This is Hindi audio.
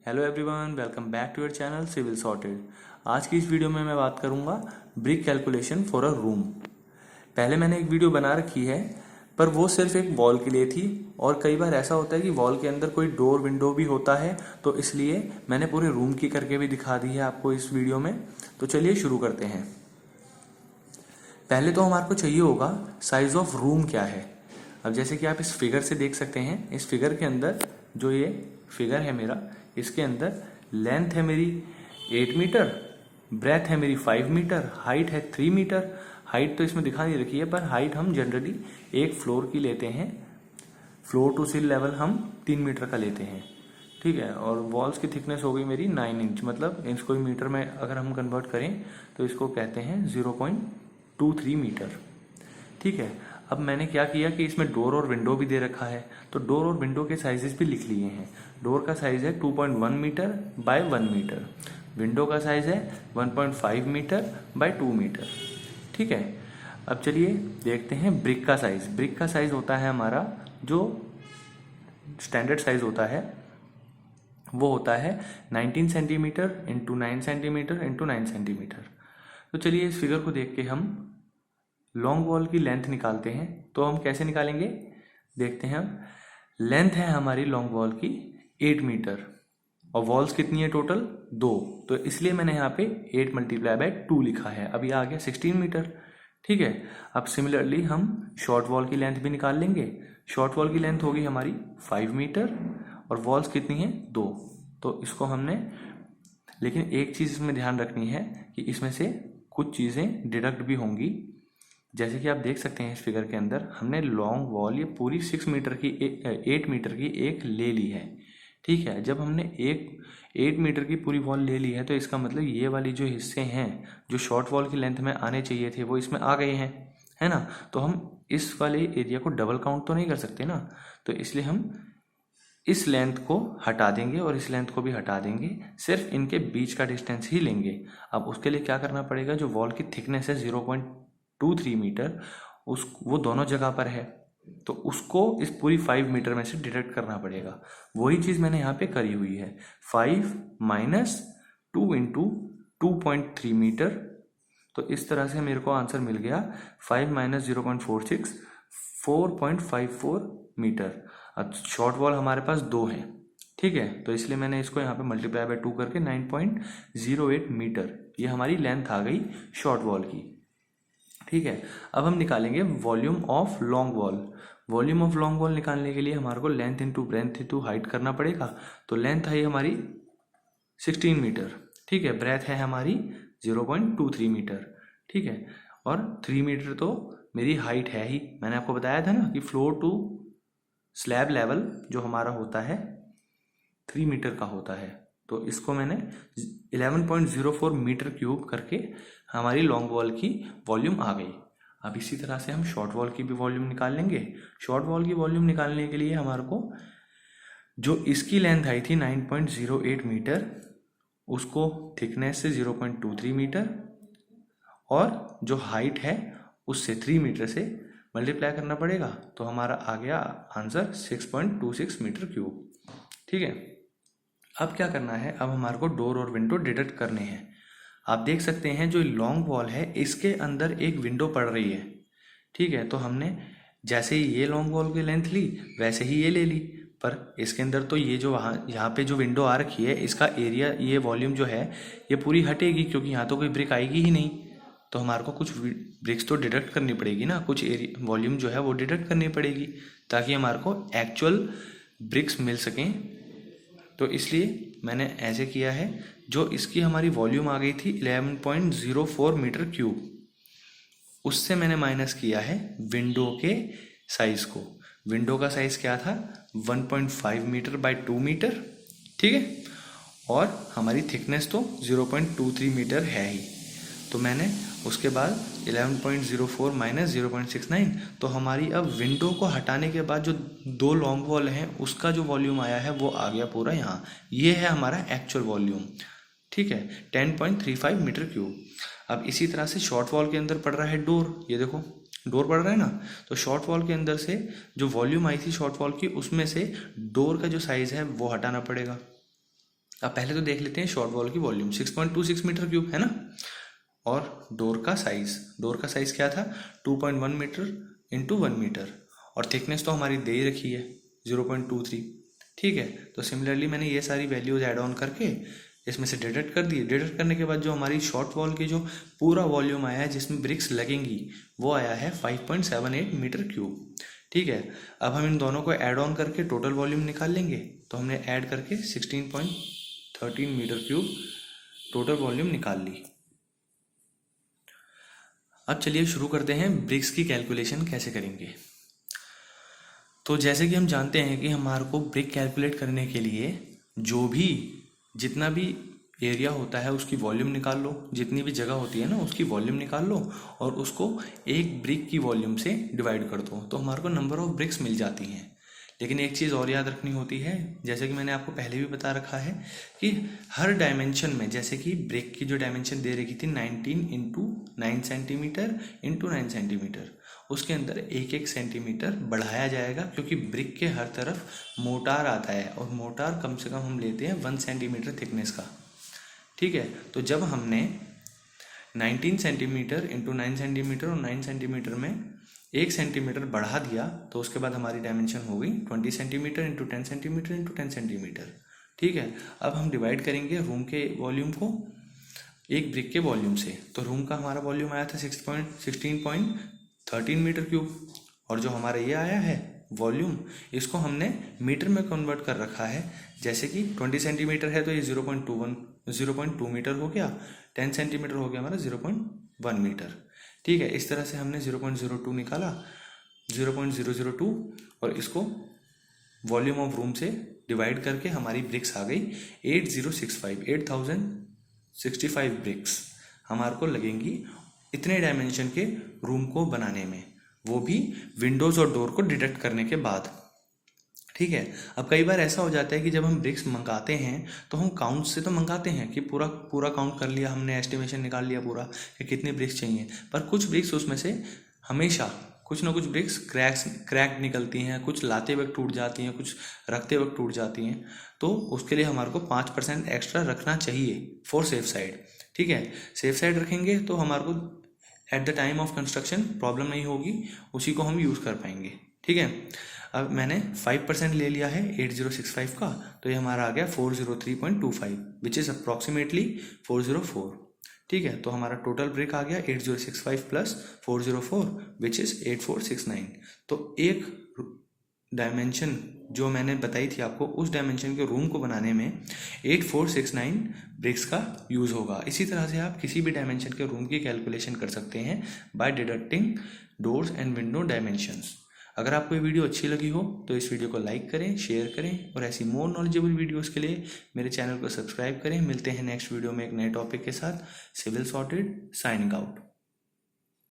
Hello everyone, welcome back to your channel Civil Sorted. आज की इस वीडियो में मैं बात करूंगा brick calculation for a room. पहले मैंने एक वीडियो बना रखी है, पर वो सिर्फ एक वॉल के लिए थी। और कई बार ऐसा होता है कि वॉल के अंदर कोई डोर विंडो भी होता है, तो इसलिए मैंने पूरे रूम की करके भी दिखा दी है आपको इस वीडियो में। तो चलिए शुरू करते हैं। पहले तो हमारे को चाहिए होगा साइज ऑफ रूम क्या है। अब जैसे कि आप इस फिगर से देख सकते हैं, इस फिगर के अंदर जो ये फिगर है मेरा, इसके अंदर लेंथ है मेरी 8 मीटर, ब्रेथ है मेरी 5 मीटर, हाइट है 3 मीटर। हाइट तो इसमें दिखा नहीं रखी है, पर हाइट हम जनरली एक फ्लोर की लेते हैं। फ्लोर टू सील लेवल हम 3 मीटर का लेते हैं, ठीक है। और वॉल्स की थिकनेस हो गई मेरी 9 इंच, मतलब इसको मीटर में अगर हम कन्वर्ट करें तो इसको कहते हैं 0.23 मीटर, ठीक है। अब मैंने क्या किया कि इसमें डोर और विंडो भी दे रखा है, तो डोर और विंडो के साइजेस भी लिख लिए हैं। डोर का साइज है 2.1 मीटर बाय 1 मीटर, विंडो का साइज है 1.5 मीटर बाय 2 मीटर, ठीक है। अब चलिए देखते हैं ब्रिक का साइज। ब्रिक का साइज होता है हमारा, जो स्टैंडर्ड साइज होता है वो होता है 19 centimetre into 9 centimetre into 9 centimetre. तो चलिए इस फिगर को देख के हम लॉन्ग वॉल की लेंथ निकालते हैं। तो हम कैसे निकालेंगे देखते हैं। हम लेंथ है हमारी लॉन्ग वॉल की 8 मीटर, और वॉल्स कितनी है टोटल 2, तो इसलिए मैंने यहाँ पे 8 मल्टीप्लाई बाय 2 लिखा है। अब ये आ गया 16 मीटर, ठीक है। अब सिमिलरली हम शॉर्ट वॉल की लेंथ भी निकाल लेंगे। शॉर्ट वॉल की लेंथ होगी हमारी 5 मीटर, और वॉल्स कितनी है 2, तो इसको हमने, लेकिन एक चीज़ इसमें ध्यान रखनी है कि इसमें से कुछ चीज़ें डिडक्ट भी होंगी। जैसे कि आप देख सकते हैं इस फिगर के अंदर हमने लॉन्ग वॉल ये पूरी 6 मीटर की 8 मीटर की एक ले ली है, ठीक है। जब हमने एक 8 मीटर की पूरी वॉल ले ली है, तो इसका मतलब ये वाली जो हिस्से हैं जो शॉर्ट वॉल की लेंथ में आने चाहिए थे वो इसमें आ गए हैं, है ना। तो हम इस वाले एरिया को डबल काउंट तो नहीं कर सकते ना, तो इसलिए हम इस लेंथ को हटा देंगे और इस लेंथ को भी हटा देंगे, सिर्फ इनके बीच का डिस्टेंस ही लेंगे। अब उसके लिए क्या करना पड़ेगा, जो वॉल की थिकनेस है 0.23 मीटर, उस वो दोनों जगह पर है, तो उसको इस पूरी 5 मीटर में से डिडक्ट करना पड़ेगा। वही चीज़ मैंने यहाँ पे करी हुई है, 5 माइनस 2 इंटू 2.3 मीटर। तो इस तरह से मेरे को आंसर मिल गया 5 माइनस 0.46, 4.54 मीटर। अब शॉर्ट वॉल हमारे पास 2 है, ठीक है, तो इसलिए मैंने इसको यहाँ पे मल्टीप्लाई बाय 2 करके 9.08 मीटर, ये हमारी लेंथ आ गई शॉर्ट वॉल की, ठीक है। अब हम निकालेंगे volume of long wall. Volume of long wall निकालने के लिए हमारे को length into breadth into height करना पड़ेगा। तो लेंथ है हमारी 16 मीटर, ठीक है। ब्रेथ है हमारी 0.23 मीटर, ठीक है। और 3 मीटर तो मेरी हाइट है ही, मैंने आपको बताया था ना कि फ्लोर टू स्लैब लेवल जो हमारा होता है 3 मीटर का होता है। तो इसको मैंने 11.04 मीटर क्यूब करके हमारी लॉन्ग वॉल की वॉल्यूम आ गई। अब इसी तरह से हम शॉर्ट वॉल की भी वॉल्यूम निकाल लेंगे। शॉर्ट वॉल की वॉल्यूम निकालने के लिए हमारे को जो इसकी लेंथ आई थी 9.08 मीटर, उसको थिकनेस से 0.23 मीटर, और जो हाइट है उससे 3 मीटर से मल्टीप्लाई करना पड़ेगा, तो हमारा आ गया आंसर 6.26 मीटर क्यूब, ठीक है। अब क्या करना है, अब हमारे को डोर और विंडो डिडक्ट करने हैं। आप देख सकते हैं जो लॉन्ग वॉल है इसके अंदर एक विंडो पड़ रही है, ठीक है। तो हमने जैसे ही ये लॉन्ग वॉल की लेंथ ली वैसे ही ये ले ली, पर इसके अंदर तो ये जो वहाँ यहाँ पे जो विंडो आ रखी है इसका एरिया, ये वॉल्यूम जो है ये पूरी हटेगी, क्योंकि यहाँ तो कोई ब्रिक आएगी ही नहीं। तो हमारे को कुछ ब्रिक्स तो डिडक्ट करनी पड़ेगी ना, कुछ एरिया वॉल्यूम जो है वो डिडक्ट करनी पड़ेगी, ताकि हमारे को एक्चुअल ब्रिक्स मिल सकें। तो इसलिए मैंने ऐसे किया है, जो इसकी हमारी वॉल्यूम आ गई थी 11.04 मीटर क्यूब, उससे मैंने माइनस किया है विंडो के साइज को। विंडो का साइज क्या था 1.5 मीटर बाय 2 मीटर, ठीक है। और हमारी थिकनेस तो 0.23 मीटर है ही, तो मैंने उसके बाद 11.04 माइनस 0.69, तो हमारी अब विंडो को हटाने के बाद जो 2 लॉन्ग वॉल हैं उसका जो वॉल्यूम आया है वो आ गया पूरा यहाँ। ये है हमारा एक्चुअल वॉल्यूम, ठीक है, 10.35 मीटर क्यूब। अब इसी तरह से शॉर्ट वॉल के अंदर पड़ रहा है डोर, ये देखो डोर पड़ रहा है ना, तो शॉर्ट वॉल के अंदर से जो वॉल्यूम आई थी शॉर्ट वॉल की, उसमें से डोर का जो साइज है वो हटाना पड़ेगा। अब पहले तो देख लेते हैं शॉर्ट वॉल की वॉल्यूम 6.26 मीटर क्यूब है ना, और डोर का साइज क्या था 2.1 मीटर इंटू 1 मीटर, और थिकनेस तो हमारी दे ही रखी है 0.23। ठीक है, तो सिमिलरली मैंने ये सारी वैल्यूज ऐड ऑन करके इसमें से डिडक्ट कर दिए। डिडक्ट करने के बाद जो हमारी शॉर्ट वॉल की जो पूरा वॉल्यूम आया है जिसमें ब्रिक्स लगेंगी वो आया है 5.78 मीटर क्यूब। ठीक है, अब हम इन दोनों को ऐड ऑन करके टोटल वॉल्यूम निकाल लेंगे। तो हमने ऐड करके 16.13 मीटर क्यूब टोटल वॉल्यूम निकाल ली। अब चलिए शुरू करते हैं ब्रिक्स की कैलकुलेशन कैसे करेंगे। तो जैसे कि हम जानते हैं कि हमारे को ब्रिक कैलकुलेट करने के लिए जितना भी एरिया होता है उसकी वॉल्यूम निकाल लो, जितनी भी जगह होती है ना उसकी वॉल्यूम निकाल लो और उसको एक ब्रिक की वॉल्यूम से डिवाइड कर दो, तो हमारे को नंबर ऑफ ब्रिक्स मिल जाती हैं। लेकिन एक चीज़ और याद रखनी होती है, जैसे कि मैंने आपको पहले भी बता रखा है कि हर डायमेंशन में, जैसे कि ब्रिक की जो डायमेंशन दे रखी थी 19 इंटू 9 सेंटीमीटर इंटू 9 सेंटीमीटर, उसके अंदर 1-1 सेंटीमीटर बढ़ाया जाएगा, क्योंकि ब्रिक के हर तरफ मोटार आता है और मोटार कम से कम हम लेते हैं 1 सेंटीमीटर थिकनेस का। ठीक है, तो जब हमने 19 सेंटीमीटर इंटू 9 सेंटीमीटर और 9 सेंटीमीटर में 1 सेंटीमीटर बढ़ा दिया तो उसके बाद हमारी डायमेंशन हो गई 20 centimetre into 10 centimetre into 10 centimetre. ठीक है, अब हम डिवाइड करेंगे रूम के वॉल्यूम को एक ब्रिक के वॉल्यूम से। तो रूम का हमारा वॉल्यूम आया था 16.13 मीटर क्यूब, और जो हमारा ये आया है वॉल्यूम, इसको हमने मीटर में कन्वर्ट कर रखा है। जैसे कि 20 सेंटीमीटर है तो ये 0.2 मीटर हो गया, 10 सेंटीमीटर हो गया हमारा 0.1 मीटर। ठीक है, इस तरह से हमने 0.02 निकाला, 0.002, और इसको वॉल्यूम ऑफ रूम से डिवाइड करके हमारी ब्रिक्स आ गई 8065 ब्रिक्स हमारे को लगेंगी इतने डायमेंशन के रूम को बनाने में, वो भी विंडोज़ और डोर को डिडक्ट करने के बाद। ठीक है, अब कई बार ऐसा हो जाता है कि जब हम ब्रिक्स मंगाते हैं तो हम काउंट से तो मंगाते हैं कि पूरा काउंट कर लिया हमने, एस्टिमेशन निकाल लिया पूरा कि कितने ब्रिक्स चाहिए, पर कुछ ब्रिक्स उसमें से हमेशा कुछ ना कुछ ब्रिक्स क्रैक निकलती हैं, कुछ लाते वक्त टूट जाती हैं, कुछ रखते वक्त टूट जाती हैं, तो उसके लिए हमारे को 5% एक्स्ट्रा रखना चाहिए फॉर सेफ साइड। ठीक है, सेफ साइड रखेंगे तो हमारे को at the time of construction problem नहीं होगी, उसी को हम यूज़ कर पाएंगे। ठीक है, अब मैंने 5% ले लिया है 8065 का, तो ये हमारा आ गया 403.25 विच इज़ अप्रॉक्सीमेटली 404। ठीक है, तो हमारा टोटल ब्रिक आ गया 8065 प्लस 404 विच इज़ 8469। तो एक डायमेंशन जो मैंने बताई थी आपको, उस डायमेंशन के रूम को बनाने में 8469 ब्रिक्स का यूज़ होगा। इसी तरह से आप किसी भी डायमेंशन के रूम की कैलकुलेशन कर सकते हैं by deducting doors and window dimensions. अगर आपको ये वीडियो अच्छी लगी हो तो इस वीडियो को लाइक करें, शेयर करें, और ऐसी मोर नॉलेजेबल वीडियोस के लिए मेरे चैनल को सब्सक्राइब करें। मिलते हैं नेक्स्ट वीडियो में एक नए टॉपिक के साथ। Civil Sorted, signing out.